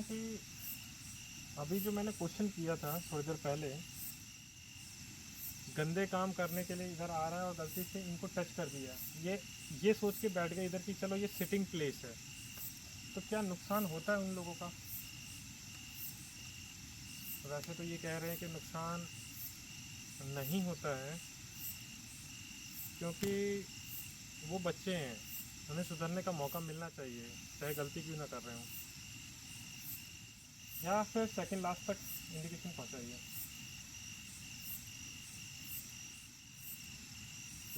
कि अभी जो मैंने क्वेश्चन किया था थोड़ी देर पहले, गंदे काम करने के लिए इधर आ रहा है और गलती से इनको टच कर दिया। ये सोच के बैठ गए इधर कि चलो ये सिटिंग प्लेस है, तो क्या नुकसान होता है उन लोगों का? वैसे तो ये कह रहे हैं कि नुकसान नहीं होता है, क्योंकि वो बच्चे हैं, उन्हें सुधरने का मौका मिलना चाहिए, चाहे गलती क्यों ना कर रहे हों। या फिर सेकंड लास्ट तक इंडिकेशन पहुंचाइए।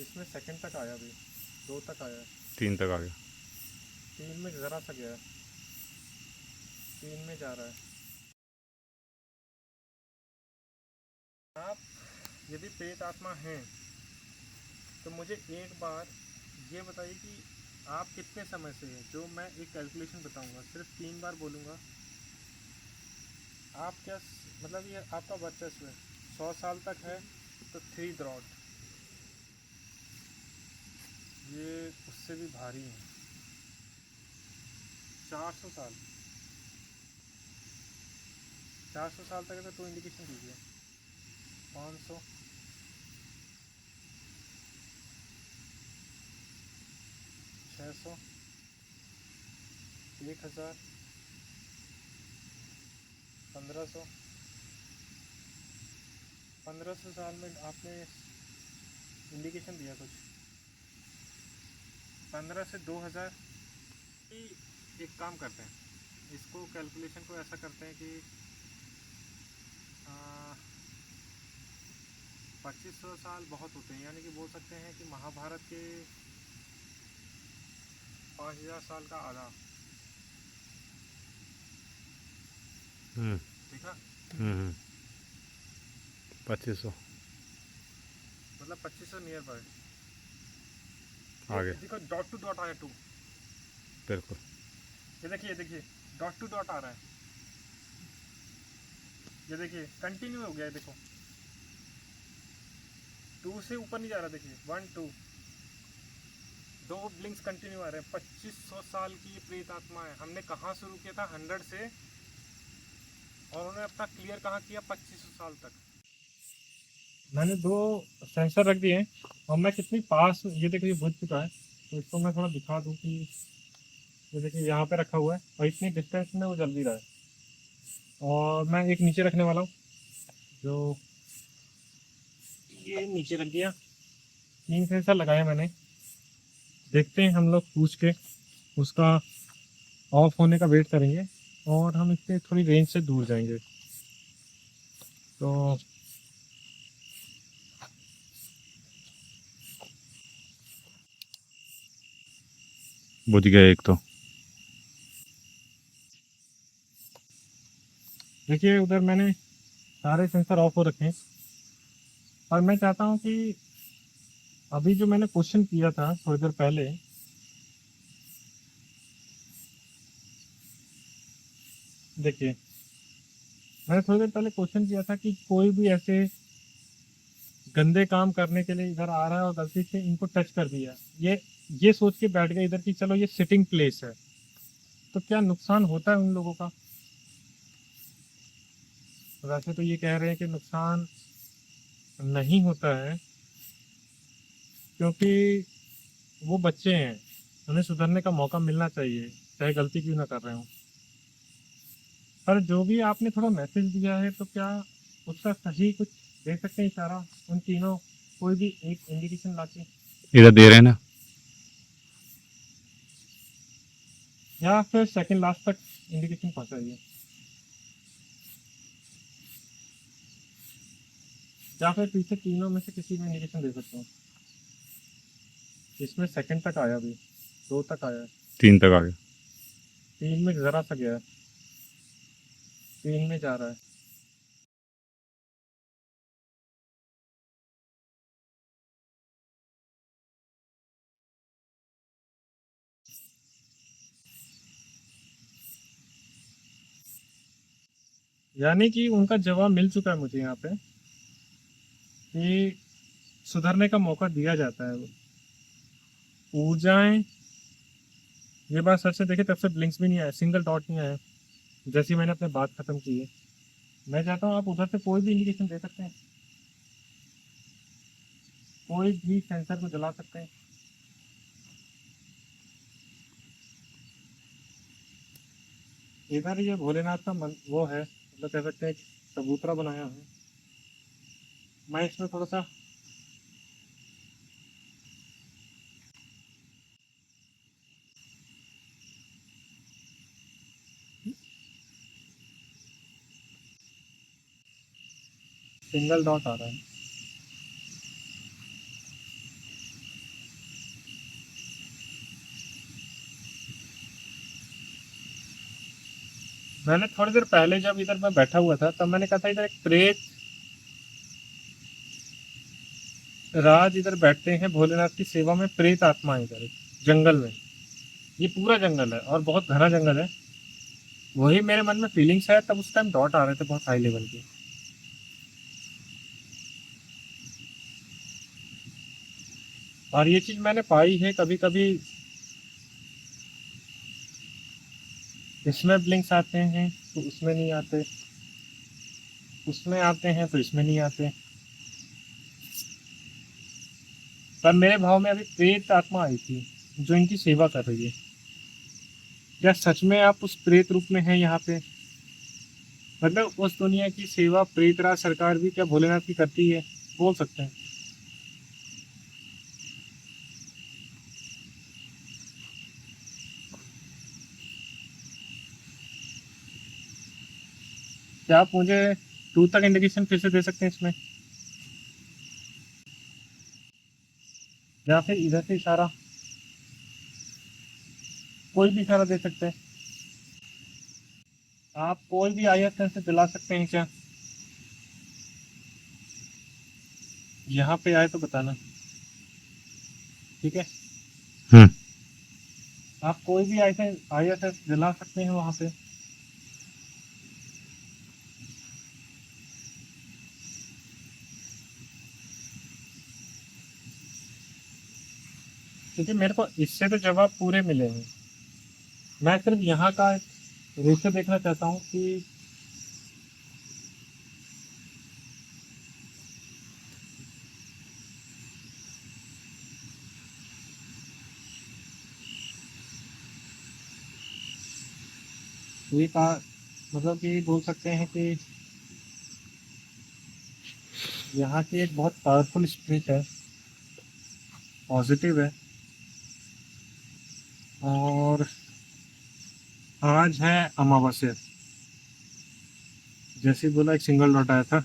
इसमें सेकंड तक आया, अभी दो तक आया है, 3 तक आ गया। 3 में ज़रा सा गया है, 3 में जा रहा है। आप यदि प्रेत आत्मा हैं तो मुझे एक बार ये बताइए कि आप कितने समय से हैं। जो मैं एक कैलकुलेशन बताऊंगा, सिर्फ 3 बार बोलूँगा। आप क्या मतलब ये आपका वर्चस्व है, 100 साल तक है तो 3 द्रॉट, ये उससे भी भारी है। 400 साल, 400 साल तक है तो 2 इंडिकेशन दीजिए। 500, 600, 1000, 1500। 1500 साल में आपने इंडिकेशन दिया कुछ। 15 से 2000। एक काम करते हैं, इसको कैलकुलेशन को ऐसा करते हैं कि 2500 साल बहुत होते हैं, यानी कि बोल सकते हैं कि महाभारत के 5000 साल का आधा। ठीक है, 2500 मतलब 2500 नियर बाय। आगे। देखो डॉट टू डॉट आया 2। बिल्कुल। ये देखिए डॉट टू डॉट आ रहा है, ये देखिए कंटिन्यू हो गया है। देखो 2 से ऊपर नहीं जा रहा, देखिए 1 2 दो ब्लिंक्स कंटिन्यू आ रहे हैं। 2500 साल की ये प्रेत आत्मा है। हमने कहाँ शुरू किया था? 100 से, और उन्होंने अपना क्लियर कहाँ किया? 2500 साल तक। मैंने 2 सेंसर रख दिए हैं, और मैं कितनी पास, ये देखो ये बुझ चुका है, तो इसको मैं थोड़ा दिखा दूँ कि ये देखिए यहाँ पे रखा हुआ है और इतनी डिस्टेंस में वो जल भी रहा है। और मैं एक नीचे रखने वाला हूँ, जो ये नीचे रख दिया। 3 सेंसर लगाया मैंने, देखते हैं हम लोग पूछ के उसका ऑफ होने का वेट करेंगे, और हम इससे थोड़ी रेंज से दूर जाएंगे। तो बुझ गया एक तो। देखिए उधर मैंने सारे सेंसर ऑफ हो रखे हैं, और मैं चाहता हूँ कि अभी जो मैंने क्वेश्चन किया था थोड़ी देर पहले, देखिए मैंने थोड़ी देर पहले क्वेश्चन किया था कि कोई भी ऐसे गंदे काम करने के लिए इधर आ रहा है और गलती से इनको टच कर दिया। ये सोच के बैठ गए इधर कि चलो ये सिटिंग प्लेस है, तो क्या नुकसान होता है उन लोगों का? वैसे तो ये कह रहे हैं कि नुकसान नहीं होता है, क्योंकि वो बच्चे हैं, उन्हें सुधरने का मौका मिलना चाहिए, चाहे गलती क्यों ना कर रहे हो। पर जो भी आपने थोड़ा मैसेज दिया है, तो क्या उसका सही कुछ दे सकते हैं इशारा? उन तीनों कोई भी एक इंडिकेशन लाके, इधर दे रहे हैं ना। या फिर सेकंड लास्ट तक इंडिकेशन पहुंचाइए। या फिर पीछे तीनों में से किसी में इंडिकेशन दे सकते हैं। इसमें सेकंड तक आया, अभी 2 तक आया है, 3 तक आ गया। 3 में ज़रा सा गया है, 3 में जा रहा है। यानी कि उनका जवाब मिल चुका है मुझे यहाँ पे, कि सुधरने का मौका दिया जाता है। ऊर्जाएं, ये बात सच है, देखिए तब से ब्लिंक्स भी नहीं आया, सिंगल डॉट नहीं आया। जैसे ही मैंने अपने बात खत्म की है, मैं चाहता हूँ आप उधर से कोई भी इंडिकेशन दे सकते हैं, कोई भी सेंसर को जला सकते हैं। इधर ये भोलेनाथ का वो है, मतलब कह सकते हैं चबूतरा बनाया है। मैं इसमें थोड़ा सा सिंगल डॉट आ रहा है। मैंने थोड़ी देर पहले जब इधर मैं बैठा हुआ था तब मैंने कहा था इधर एक प्रेत राज इधर बैठते हैं भोलेनाथ की सेवा में, प्रेत आत्मा है इधर जंगल में। ये पूरा जंगल है और बहुत घना जंगल है। वही मेरे मन में फीलिंग्स है, तब उस टाइम डॉट आ रहे थे बहुत हाई लेवल के। और ये चीज मैंने पाई है, कभी कभी इसमें ब्लिंक्स आते हैं तो उसमें नहीं आते, उसमें आते हैं तो इसमें नहीं आते। पर मेरे भाव में अभी प्रेत आत्मा आई थी जो इनकी सेवा कर रही है। क्या सच में आप उस प्रेत रूप में हैं यहाँ पे? मतलब उस दुनिया की सेवा प्रेतराज सरकार भी क्या भोलेनाथ की करती है, बोल सकते हैं। क्या आप मुझे टू तक इंडिकेशन फिर से दे सकते हैं इसमें, या फिर इधर से इशारा, कोई भी इशारा दे सकते हैं आप? कोई भी आईएसएन से दिला सकते हैं क्या? यहाँ पे आए तो बताना, ठीक है? हम्म। आप कोई भी आईएसएस दिला सकते हैं वहाँ पे। क्योंकि मेरे को इससे तो जवाब पूरे मिले हैं। मैं सिर्फ यहाँ का रेशो देखना चाहता हूँ कि ये का मतलब कि बोल सकते हैं कि यहाँ की एक बहुत पावरफुल स्पिरिट है, पॉजिटिव है। और आज है अमावस्या, जैसे ही बोला एक सिंगल डॉट आया था।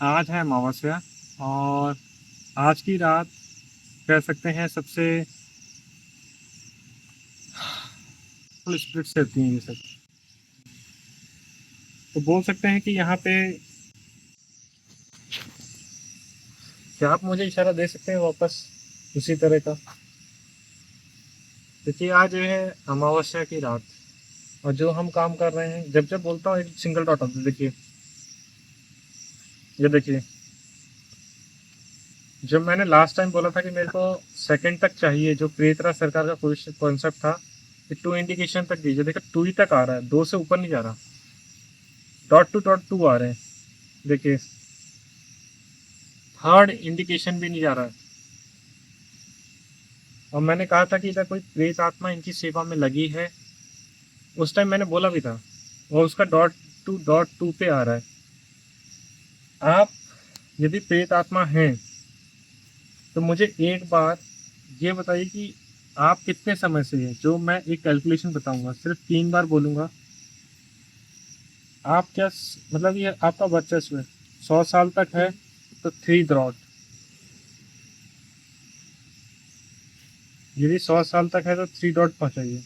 आज है अमावस्या, और आज की रात कह सकते हैं सबसे फुल स्पिरिट से होती हैं ये सब। तो बोल सकते हैं कि यहाँ पे क्या आप मुझे इशारा दे सकते हैं वापस उसी तरह का? क्योंकि आज है अमावस्या की रात, और जो हम काम कर रहे हैं, जब जब बोलता हूँ एक सिंगल डॉट आता है, देखिए, ये देखिए। जब मैंने लास्ट टाइम बोला था कि मेरे को सेकंड तक चाहिए, जो प्रेतराज सरकार का कॉन्सेप्ट था कि टू इंडिकेशन तक दीजिए, देखो टू ही तक आ रहा है, दो से ऊपर नहीं जा रहा। डॉट टू आ रहे हैं, देखिए। थर्ड इंडिकेशन भी नहीं जा रहा है। और मैंने कहा था कि इधर कोई प्रेत आत्मा इनकी सेवा में लगी है, उस टाइम मैंने बोला भी था। और उसका डॉट टू पे आ रहा है। आप यदि प्रेत आत्मा हैं तो मुझे एक बार ये बताइए कि आप कितने समय से हैं, जो मैं एक कैलकुलेशन बताऊंगा, सिर्फ 3 बार बोलूंगा। आप क्या मतलब ये आपका वर्चस्व है, 100 साल तक है तो 3 डॉट, यदि 100 साल तक है तो 3 डॉट पहुंचाइए।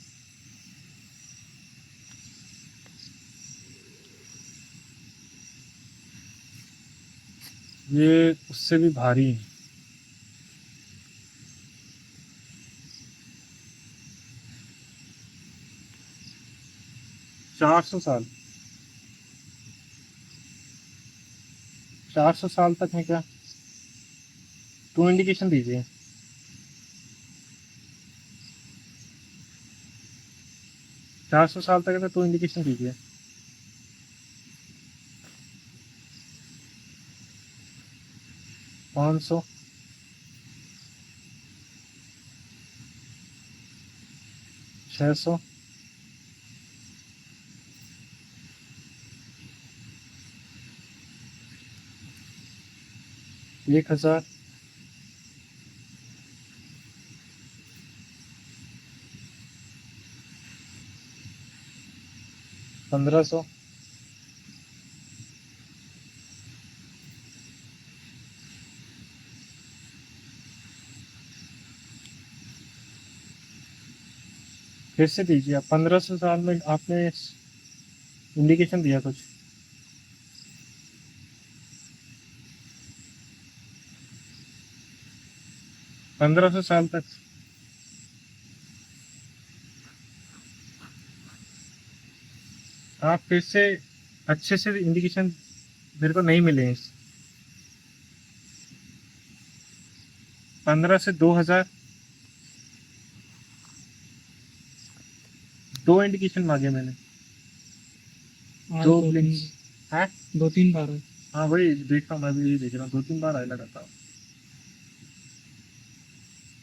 ये उससे भी भारी है। 400 साल, 400 साल तक है क्या? टू इंडिकेशन दीजिए। । 400 साल तक है तो इंडिकेशन दीजिए। पाँच सौ, 600, 1000, 1500, फिर से दीजिए आप। 1500 साल में आपने इंडिकेशन दिया कुछ। 1500 साल तक आप फिर से अच्छे से इंडिकेशन मेरे को नहीं मिले हैं। 15 से 2000, दो इंडिकेशन मांगे मैंने। आज दो दो ब्लिंक्स तीन है। 2-3 बार है। हाँ वही देख रहा हूँ, मैं भी यही देख रहा हूँ, 2-3 बार आए लगातार।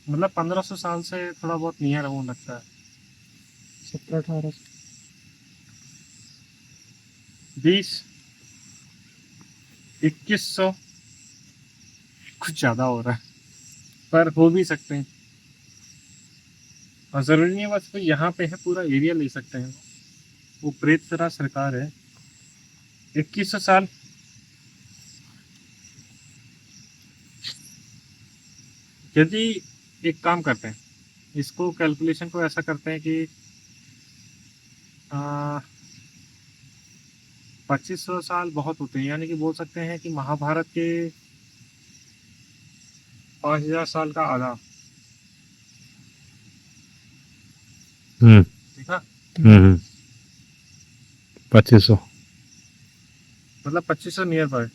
मतलब 1500 साल से थोड़ा बहुत नियर होने लगता है। 17-18 20, 2100, कुछ ज्यादा हो रहा है पर हो भी सकते हैं। और जरूरी नहीं है बस कोई यहाँ पे है, पूरा एरिया ले सकते हैं। वो प्रेतरा सरकार है। 2100 साल, यदि एक काम करते हैं, इसको कैलकुलेशन को ऐसा करते हैं कि 2500 साल बहुत होते हैं, यानी कि बोल सकते हैं कि महाभारत के 5000 साल का आधा। हम्म ठीक है, हम्म 2500 मतलब 2500 नियर बाय।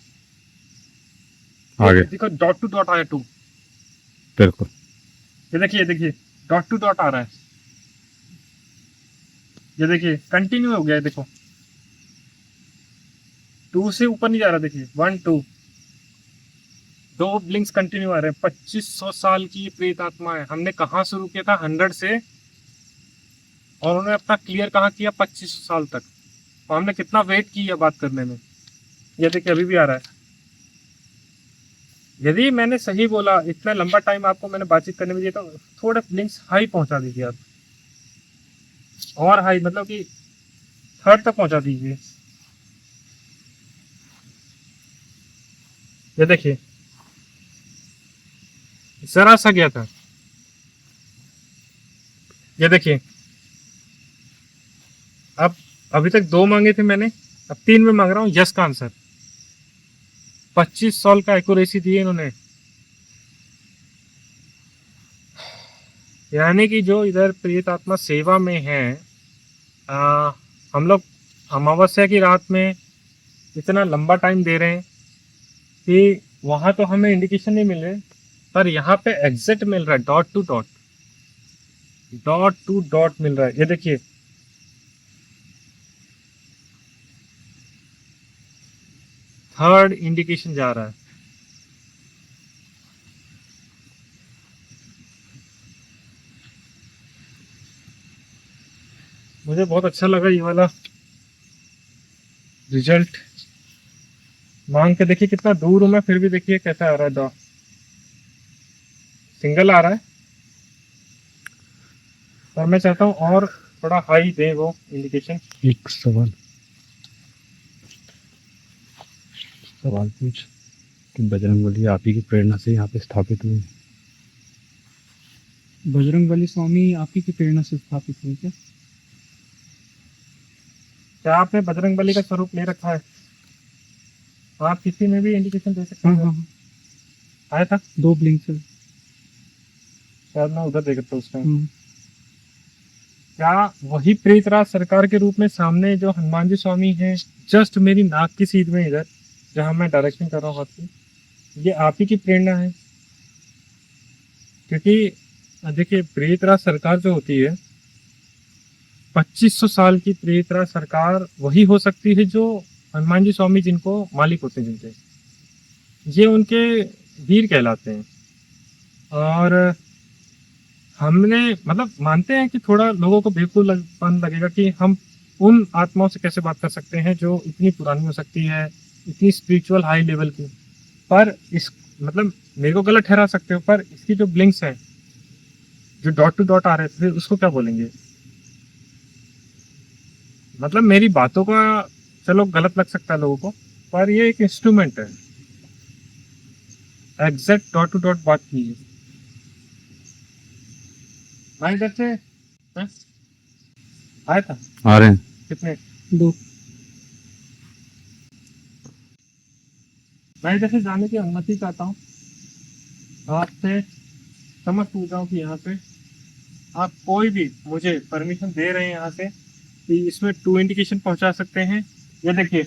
आगे। देखो डॉट टू डॉट आया 2। बिल्कुल। ये देखिए डॉट टू डॉट आ रहा है। ये देखिए कंटिन्यू हो गया है, देखो 2 से ऊपर नहीं जा रहा। देखिए 1 2, दो ब्लिंक्स कंटिन्यू आ रहे हैं। 2500 साल की ये प्रेत आत्मा है। हमने कहाँ शुरू किया था? 100 से, और उन्होंने अपना क्लियर कहाँ किया? 2500 साल तक। और हमने कितना वेट किया बात करने में। ये देखिए अभी भी आ रहा है। यदि मैंने सही बोला, इतना लंबा टाइम आपको मैंने बातचीत करने में दिया, तो थोड़ा ब्लिंक्स हाई पहुंचा दीजिए आप, और हाई मतलब कि थर्ड तक पहुंचा दीजिए। ये देखिए जरा सा गया था। ये देखिए अब अभी तक 2 मांगे थे मैंने, अब 3 में मांग रहा हूँ यस का आंसर। 25 साल का एक्यूरेसी दिए इन्होंने। यानी कि जो इधर प्रियत आत्मा सेवा में है, हम लोग अमावस्या की रात में इतना लंबा टाइम दे रहे हैं कि वहां तो हमें इंडिकेशन नहीं मिल रहे, पर यहाँ पे एग्जैक्ट मिल रहा है। Dot to dot, dot to dot मिल रहा है। ये देखिए थर्ड इंडिकेशन जा रहा है। मुझे बहुत अच्छा लगा ये वाला रिजल्ट। मांग के देखिए कितना दूर हूं मैं, फिर भी देखिए कैसा आ रहा है। डॉट सिंगल आ रहा है, पर मैं चाहता हूँ और थोड़ा हाई दे वो इंडिकेशन। एक सवाल पूछ कि बजरंगबली आप ही की प्रेरणा से यहाँ पे स्थापित हुए। बजरंगबली स्वामी आप ही की प्रेरणा से स्थापित हुए क्या? क्या आपने बजरंगबली का स्वरूप ले रखा है? आप किसी में भी इंडिकेशन दे सकते हाँ हैं। हाँ हाँ, आया था 2 ब्लिंक से। शायद, मैं उधर देख रहा उसका। हम्म, क्या वही प्रेतराज सरकार के रूप में सामने जो हनुमान जी स्वामी हैं, जस्ट मेरी नाक की सीध में इधर जहां मैं डायरेक्शन कर रहा हूँ हाथ की, ये आप ही की प्रेरणा है? क्योंकि देखिए प्रेतराज सरकार जो होती है 2500 साल की प्रेतरा सरकार वही हो सकती है जो हनुमान जी स्वामी जिनको मालिक होते हैं जिनके, ये उनके वीर कहलाते हैं। और हमने मतलब मानते हैं कि थोड़ा लोगों को बेवकूफ़पन लगेगा कि हम उन आत्माओं से कैसे बात कर सकते हैं जो इतनी पुरानी हो सकती है, इतनी स्पिरिचुअल हाई लेवल की। पर इस मतलब मेरे को गलत ठहरा सकते हो, पर इसकी जो ब्लिंक्स है, जो डॉट टू डॉट आ रहे थे, उसको क्या बोलेंगे? मतलब मेरी बातों का चलो गलत लग सकता है लोगों को, पर ये एक इंस्ट्रूमेंट है। एग्जैक्ट डॉट टू डॉट बात की है भाई। इधर से हैं? आया था आ रहे हैं। कितने? 2। मैं इधर से जाने की अनुमति चाहता हूँ आपसे। समझ पूछा हूँ कि यहाँ पे आप कोई भी मुझे परमिशन दे रहे हैं यहाँ से कि इसमें 2 इंडिकेशन पहुँचा सकते हैं। ये देखिए